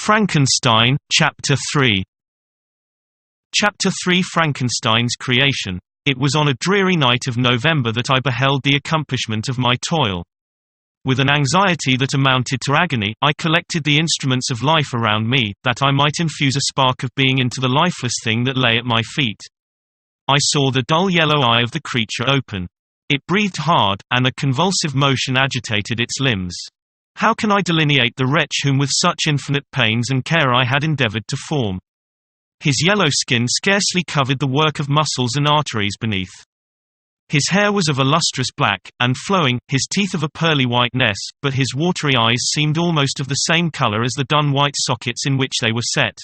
Frankenstein, Chapter 3. Chapter 3 Frankenstein's Creation. It was on a dreary night of November that I beheld the accomplishment of my toil. With an anxiety that amounted to agony, I collected the instruments of life around me, that I might infuse a spark of being into the lifeless thing that lay at my feet. I saw the dull yellow eye of the creature open. It breathed hard, and a convulsive motion agitated its limbs. How can I delineate the wretch whom with such infinite pains and care I had endeavored to form? His yellow skin scarcely covered the work of muscles and arteries beneath. His hair was of a lustrous black, and flowing, his teeth of a pearly whiteness, but his watery eyes seemed almost of the same color as the dun white sockets in which they were set.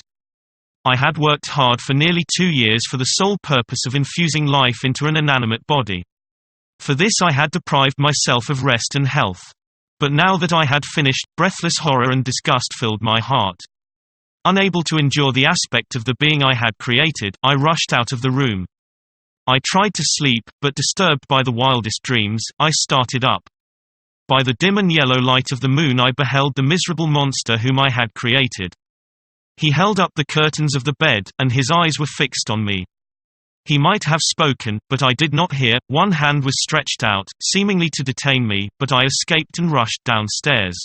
I had worked hard for nearly 2 years for the sole purpose of infusing life into an inanimate body. For this I had deprived myself of rest and health. But now that I had finished, breathless horror and disgust filled my heart. Unable to endure the aspect of the being I had created, I rushed out of the room. I tried to sleep, but disturbed by the wildest dreams, I started up. By the dim and yellow light of the moon I beheld the miserable monster whom I had created. He held up the curtains of the bed, and his eyes were fixed on me. He might have spoken, but I did not hear. One hand was stretched out, seemingly to detain me, but I escaped and rushed downstairs.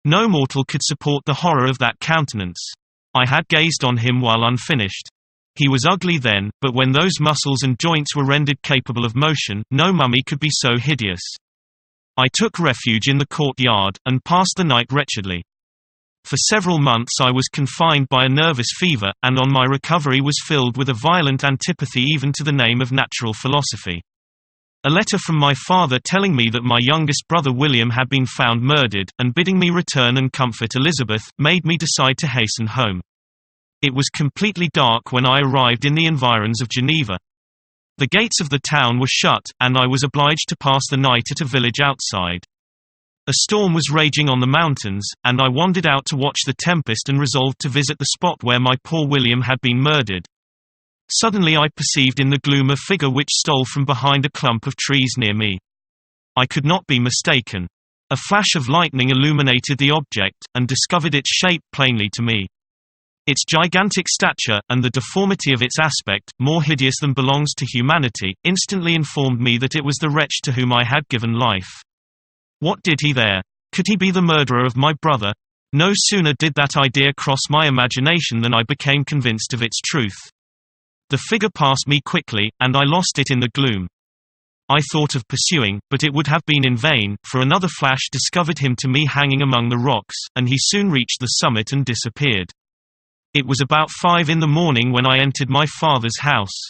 No mortal could support the horror of that countenance. I had gazed on him while unfinished. He was ugly then, but when those muscles and joints were rendered capable of motion, no mummy could be so hideous. I took refuge in the courtyard, and passed the night wretchedly. For several months I was confined by a nervous fever, and on my recovery was filled with a violent antipathy even to the name of natural philosophy. A letter from my father telling me that my youngest brother William had been found murdered, and bidding me return and comfort Elizabeth, made me decide to hasten home. It was completely dark when I arrived in the environs of Geneva. The gates of the town were shut, and I was obliged to pass the night at a village outside. A storm was raging on the mountains, and I wandered out to watch the tempest and resolved to visit the spot where my poor William had been murdered. Suddenly I perceived in the gloom a figure which stole from behind a clump of trees near me. I could not be mistaken. A flash of lightning illuminated the object, and discovered its shape plainly to me. Its gigantic stature, and the deformity of its aspect, more hideous than belongs to humanity, instantly informed me that it was the wretch to whom I had given life. What did he there? Could he be the murderer of my brother? No sooner did that idea cross my imagination than I became convinced of its truth. The figure passed me quickly, and I lost it in the gloom. I thought of pursuing, but it would have been in vain, for another flash discovered him to me hanging among the rocks, and he soon reached the summit and disappeared. It was about 5 in the morning when I entered my father's house.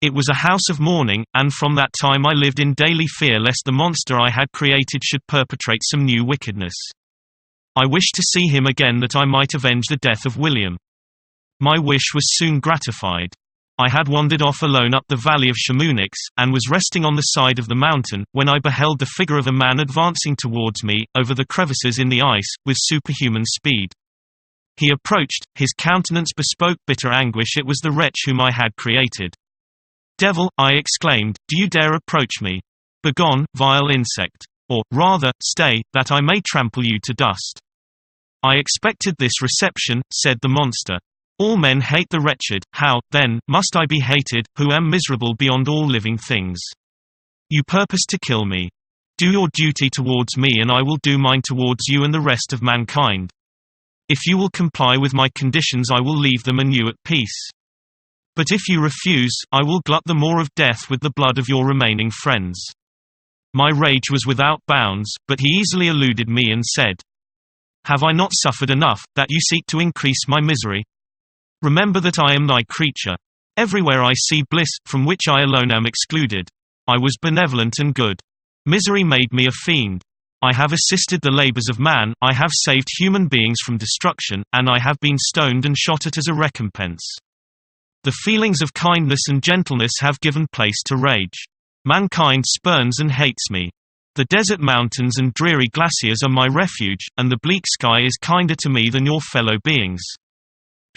It was a house of mourning, and from that time I lived in daily fear lest the monster I had created should perpetrate some new wickedness. I wished to see him again that I might avenge the death of William. My wish was soon gratified. I had wandered off alone up the valley of Chamonix, and was resting on the side of the mountain, when I beheld the figure of a man advancing towards me, over the crevices in the ice, with superhuman speed. He approached, his countenance bespoke bitter anguish. It was the wretch whom I had created. "Devil," I exclaimed, "do you dare approach me? Begone, vile insect. Or, rather, stay, that I may trample you to dust." "I expected this reception," said the monster. "All men hate the wretched, how, then, must I be hated, who am miserable beyond all living things? You purpose to kill me. Do your duty towards me and I will do mine towards you and the rest of mankind. If you will comply with my conditions I will leave them and you at peace. But if you refuse, I will glut the maw of death with the blood of your remaining friends." My rage was without bounds, but he easily eluded me and said, "Have I not suffered enough, that you seek to increase my misery? Remember that I am thy creature. Everywhere I see bliss, from which I alone am excluded. I was benevolent and good. Misery made me a fiend. I have assisted the labors of man, I have saved human beings from destruction, and I have been stoned and shot at as a recompense. The feelings of kindness and gentleness have given place to rage. Mankind spurns and hates me. The desert mountains and dreary glaciers are my refuge, and the bleak sky is kinder to me than your fellow beings.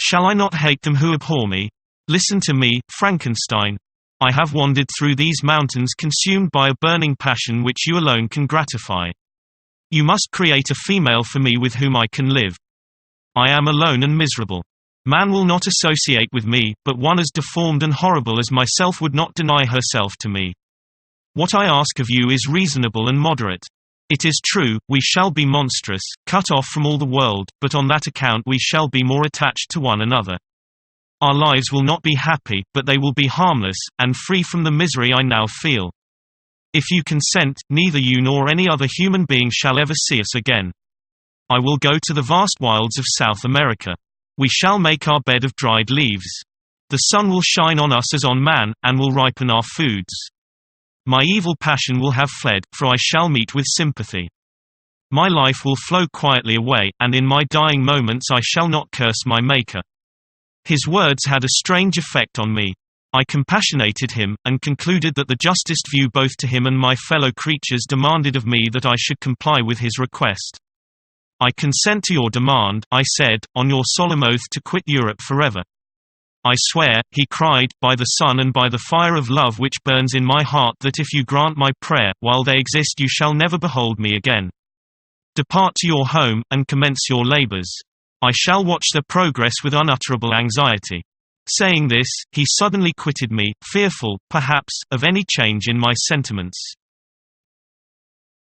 Shall I not hate them who abhor me? Listen to me, Frankenstein. I have wandered through these mountains consumed by a burning passion which you alone can gratify. You must create a female for me with whom I can live. I am alone and miserable. Man will not associate with me, but one as deformed and horrible as myself would not deny herself to me. What I ask of you is reasonable and moderate. It is true, we shall be monstrous, cut off from all the world, but on that account we shall be more attached to one another. Our lives will not be happy, but they will be harmless, and free from the misery I now feel. If you consent, neither you nor any other human being shall ever see us again. I will go to the vast wilds of South America. We shall make our bed of dried leaves. The sun will shine on us as on man, and will ripen our foods. My evil passion will have fled, for I shall meet with sympathy. My life will flow quietly away, and in my dying moments I shall not curse my Maker. His words had a strange effect on me. I compassionated him, and concluded that the justest view both to him and my fellow creatures demanded of me that I should comply with his request. I consent to your demand, I said, on your solemn oath to quit Europe forever. I swear, he cried, by the sun and by the fire of love which burns in my heart, that if you grant my prayer, while they exist you shall never behold me again. Depart to your home, and commence your labors. I shall watch their progress with unutterable anxiety. Saying this, he suddenly quitted me, fearful, perhaps, of any change in my sentiments.